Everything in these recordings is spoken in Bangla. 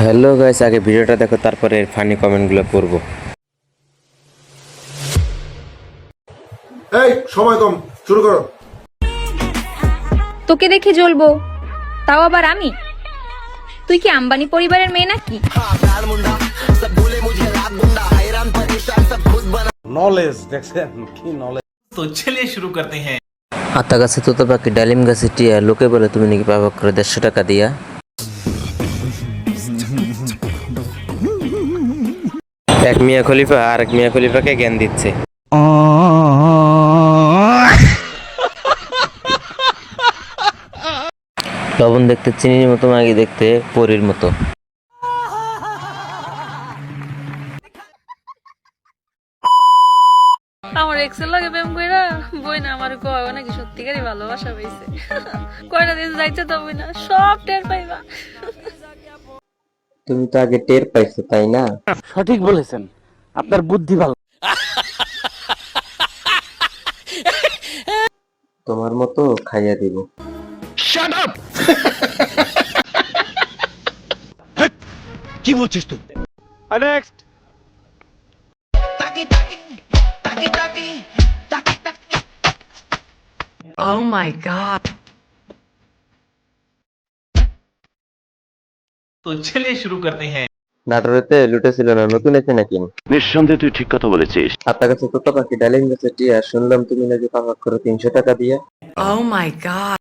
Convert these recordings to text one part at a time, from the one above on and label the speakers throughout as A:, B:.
A: হ্যালো গাইস, আগে ভিডিওটা দেখো তারপরে ফানি কমেন্টগুলো পড়বো।
B: এই সময় কম, শুরু করো।
C: তোকে দেখে জ্বলবো, তাও আবার আমি? তুই কি আম্বানি পরিবারের মেয়ে নাকি?
D: নলেজ দেখছেন কি নলেজ।
E: तो चलिए शुरू करते हैं।
A: আতা গাছে তোতা পাখি, ডালিম গাছে টিয়া, লোকে বলে তুমি নাকি পাবা করে 150 টাকা দিয়া। এক মিয়া খলিফা আর এক মিয়া খলিফাকে জ্ঞান দিচ্ছে। লবণ দেখতে চিনির মতো, মাগি দেখতে পরীর মতো।
F: আমার এক্সেল লাগে প্রেম কইরা বই না আমার কয় নাকি সত্যিকারই ভালোবাসা পাইছে। কয়টা দিন যাইতে তো বই না সব টের পাইবা।
A: তুমি তো আগে টের পাইছো তাই না?
D: সঠিক বলেছেন, আপনার বুদ্ধি ভালো।
A: তোমার মতো খাইয়া দিব।
D: কি বলছিস তুই? নেক্সট।
F: Oh my god.
E: तो चलिए शुरू करते हैं।
A: নাটোরেতে লুটেছিল না, নতুন এসে নাকি?
G: নিঃসন্দেহে তুই ঠিক কথা বলেছিস।
A: আতা গাছে তোতা পাখি, ডালিম গাছে টিয়া, শুনলাম তুমি নাকি পাবা করে 300 টাকা দিয়া।
F: Oh my god.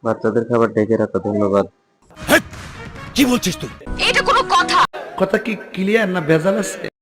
A: বাচ্চাদের খাবার ঢেকে রাখো, ধন্যবাদ।
D: কি বলছিস তুই?
F: এটা কোনো কথা?
D: কথা কি ক্লিয়ার না ভেজাল আছে?